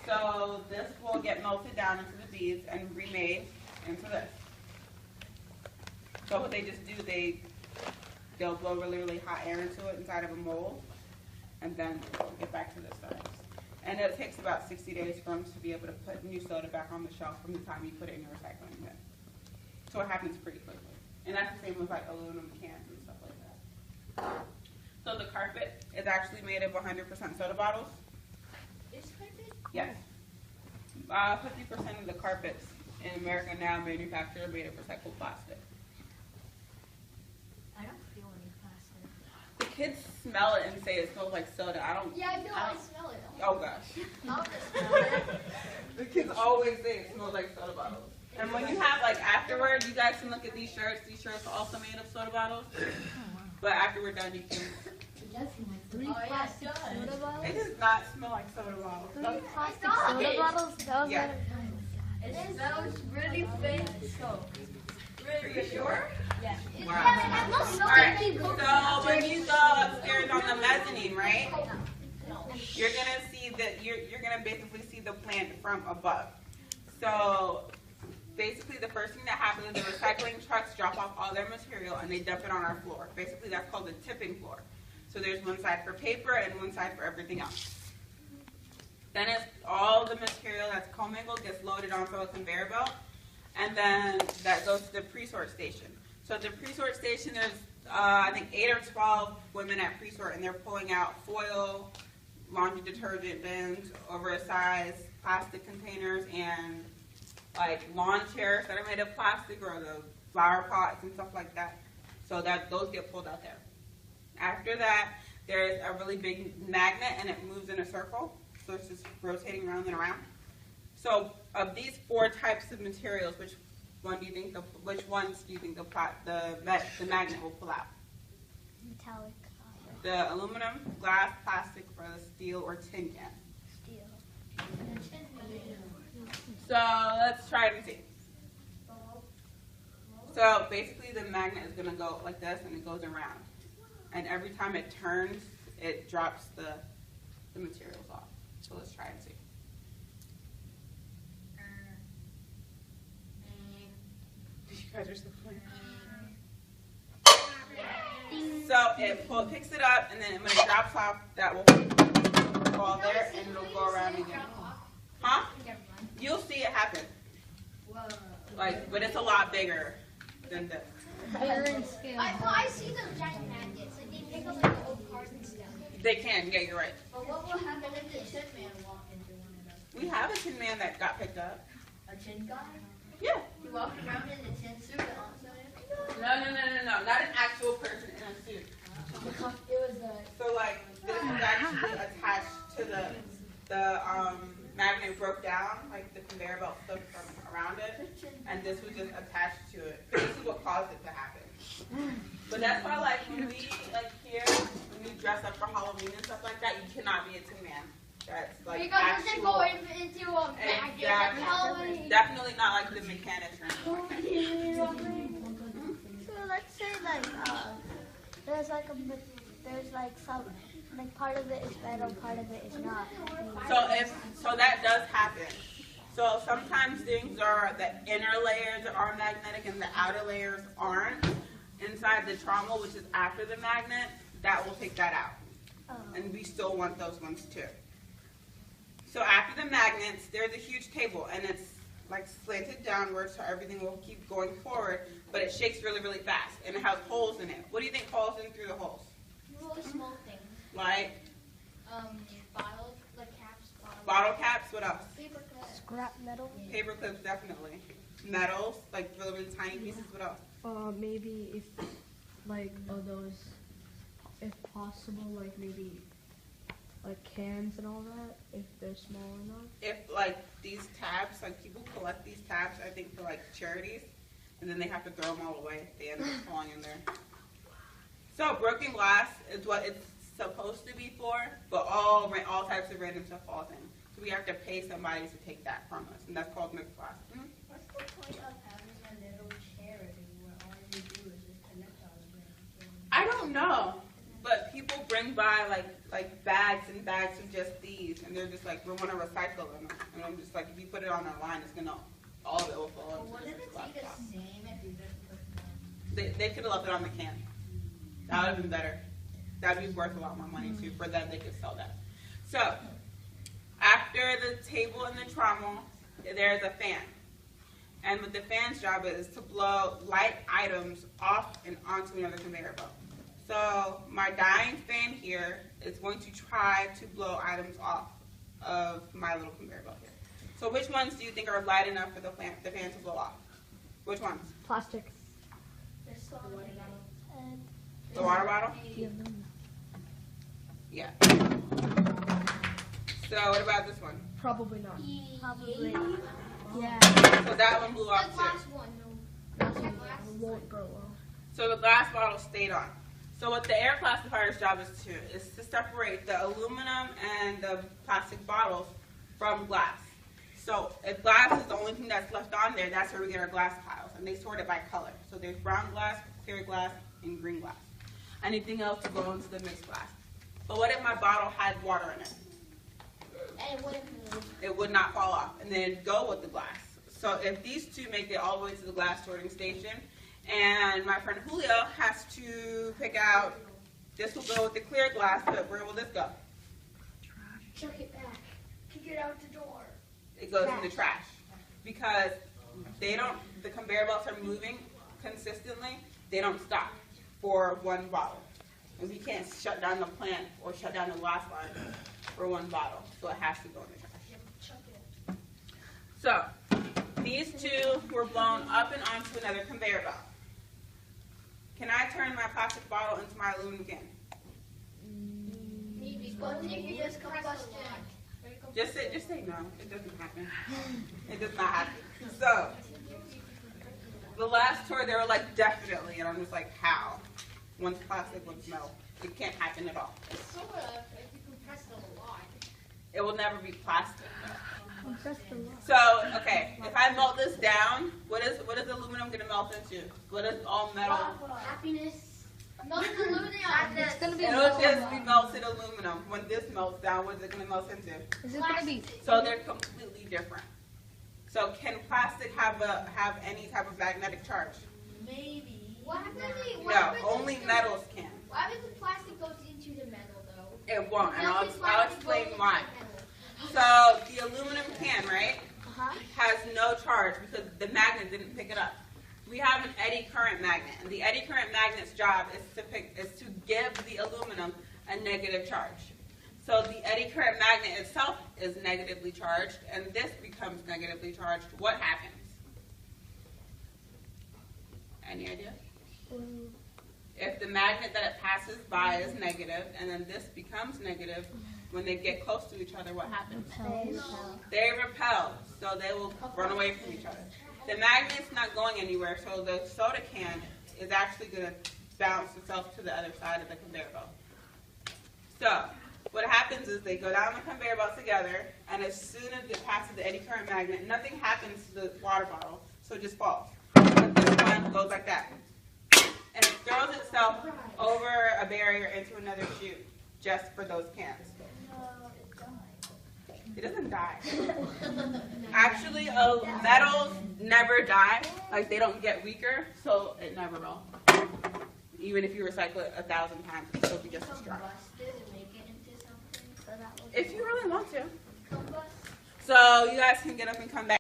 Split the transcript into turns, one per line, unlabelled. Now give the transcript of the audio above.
So this will get melted down into the beads and remade into this. So what they just do, they'll blow really, really hot air into it inside of a mold, and then it'll get back to this size. And it takes about 60 days for them to be able to put new soda back on the shelf from the time you put it in your recycling bin. So it happens pretty quickly. And that's the same with like aluminum cans and stuff like that. So the carpet is actually made of 100% soda bottles.
Is carpet?
Yes. 50% of the carpets in America now manufactured are made of recycled plastic.
I don't feel any plastic.
The kids smell it and say it smells like soda. I don't.
Yeah, I know. I smell it.
Oh gosh.
I'll just smell it.
The kids always say it smells like soda bottles. And when you have like afterward, you guys can look at these shirts. These shirts are also made of soda bottles. But after we're done, you can.
It does smell like plastic soda bottles.
It does not smell like soda bottles.
Three plastic soda bottles?
Yeah.
It smells really faint. So.
Are you sure?
Yeah.
Wow. Alright, so when you go upstairs on the mezzanine, right? You're gonna see that you're gonna basically see the plant from above. So basically the first thing that happens is the recycling trucks drop off all their material and they dump it on our floor. Basically that's called the tipping floor. So there's one side for paper and one side for everything else. Then it's all the material that's commingled gets loaded onto a conveyor belt, and then that goes to the pre-sort station. So at the pre-sort station, there's I think 8 or 12 women at pre-sort, and they're pulling out foil, laundry detergent bins, oversized plastic containers, and like lawn chairs that are made of plastic, or the flower pots and stuff like that. So that those get pulled out there. After that, there's a really big magnet, and it moves in a circle. So it's just rotating around and around. So of these 4 types of materials, which ones do you think the magnet will pull out?
Metallic.
The aluminum, glass, plastic, or the steel or tin can.
Steel.
So let's try it and see. So basically the magnet is going to go like this, and it goes around. And every time it turns, it drops the materials off. So let's try and see. You guys are so funny. So it picks it up, and then when it drops off, that will fall there, and it'll go around again. Huh? You'll see it happen. Like, but it's a lot bigger than this.
Bigger in scale. I see those giant magnets. Like they pick up like old cars and stuff.
They can, yeah, you're right.
But what will happen if the Tin Man walked into one of those?
We have a Tin Man that got picked up.
A tin guy?
Yeah.
He walked around in a tin suit and all of a sudden.
No. Not an actual person in a suit.
It was a.
So like this is actually attached to the magnet broke down, like the conveyor belt stuff from around it, and this was just attached to it. This is what caused it to happen. But that's why like when we like here, when we dress up for Halloween and stuff like that, you cannot be a Tin Man. That's like
because
actual.
Because it's going into a magnet.
Exactly. Definitely not like the mechanics or anything like that.
So let's say like there's like some like part of it is metal, part of it is not.
So that does happen. So sometimes things are the inner layers are magnetic and the outer layers aren't. Inside the trommel, which is after the magnet, that will take that out.
Oh.
And we still want those ones too. So after the magnets, there's a huge table, and it's like slanted downward, so everything will keep going forward, but it shakes really, really fast, and it has holes in it. What do you think holes in through the holes?
Really small things.
Like?
Bottles, like caps.
Bottle caps, what else?
Paper clips.
Scrap metal.
Paper clips, definitely. Metals, like really, really tiny pieces, what else?
Maybe if, like, those, if possible, like maybe, like cans and all that, if they're small enough.
If like these tabs, like people collect these tabs, I think for like charities, and then they have to throw them all away. They end up falling in there. So broken glass is what it's supposed to be for, but all types of random stuff falls in. So we have to pay somebody to take that from us, and that's called mixed glass.
What's the point of having a little charity where all you do is just connect all the random things?
I don't know, but people bring by like bags and bags of just these, and they're just like, we want to recycle them. And I'm just like, if you put it on our line, it's gonna, all of it will fall into
Wouldn't
this
it
glass
be the
box.
same if you didn't put them?
They could have left it on the can. That would have been better. That would be worth a lot more money too. For them, they could sell that. So, after the table and the trommel, there's a fan. And what the fan's job is to blow light items off and onto another conveyor belt. So my dying fan here is going to try to blow items off of my little conveyor belt here. So which ones do you think are light enough for the fan to blow off? Which ones?
Plastics.
And
The water bottle?
Yeah.
Yeah. So what about this one?
Probably not.
probably.
Yeah.
So that one blew
The
off
glass
too.
one, no. Not the glass.
Won't go well.
So the glass bottle stayed on. So what the air classifier's job is to separate the aluminum and the plastic bottles from glass. So if glass is the only thing that's left on there, that's where we get our glass piles. And they sort it by color. So there's brown glass, clear glass, and green glass. Anything else to go into the mixed glass. But what if my bottle had water in it?
And it wouldn't move.
It would not fall off, and then it'd go with the glass. So if these two make it all the way to the glass sorting station, and my friend Julio has to pick out, this will go with the clear glass, but where will this go?
Chuck it back. Kick it out the door.
It goes in the trash. Because the conveyor belts are moving consistently, they don't stop for one bottle. And we can't shut down the plant or shut down the glass line for one bottle, so it has to go in the trash. So, these two were blown up and onto another conveyor belt. Can I turn my plastic bottle into my aluminum can?
Maybe. But if you just combustion.
Just say no. It doesn't happen. It does not happen. So, the last tour, they were like, definitely, and I'm just like, how? One's plastic, one's metal. It can't happen at all.
Sort of, if you compress it a lot.
It will never be plastic.
Compressed a lot.
So, okay, if I melt this down, what is aluminum going to melt into? What is all metal?
Happiness. Melted aluminum.
It's gonna be
It'll just be melted aluminum. When this melts down, what is it going to melt into?
Is it gonna be?
So they're completely different. So can plastic have any type of magnetic charge?
Maybe. What happens if
No, only metals can.
What happens if plastic goes into the metal though?
It won't, and I'll explain
Goes into
why.
the metal.
So the aluminum can, right,
Uh-huh.
has no charge because the magnet didn't pick it up. We have an eddy current magnet, and the eddy current magnet's job is to give the aluminum a negative charge. So the eddy current magnet itself is negatively charged, and this becomes negatively charged. What happens? Any idea? If the magnet that it passes by is negative, and then this becomes negative, when they get close to each other, what happens? They repel, so they will run away from each other. The magnet's not going anywhere, so the soda can is actually going to bounce itself to the other side of the conveyor belt. So, what happens is they go down the conveyor belt together, and as soon as it passes the eddy current magnet, nothing happens to the water bottle, so it just falls. But this one goes like that. And it throws itself over a barrier into another chute just for those cans. It doesn't die. Actually, metals never die. Like, they don't get weaker, so it never will. Even if you recycle it 1,000 times, it'll still be just as strong. If you really want to. So you guys can get up and come back.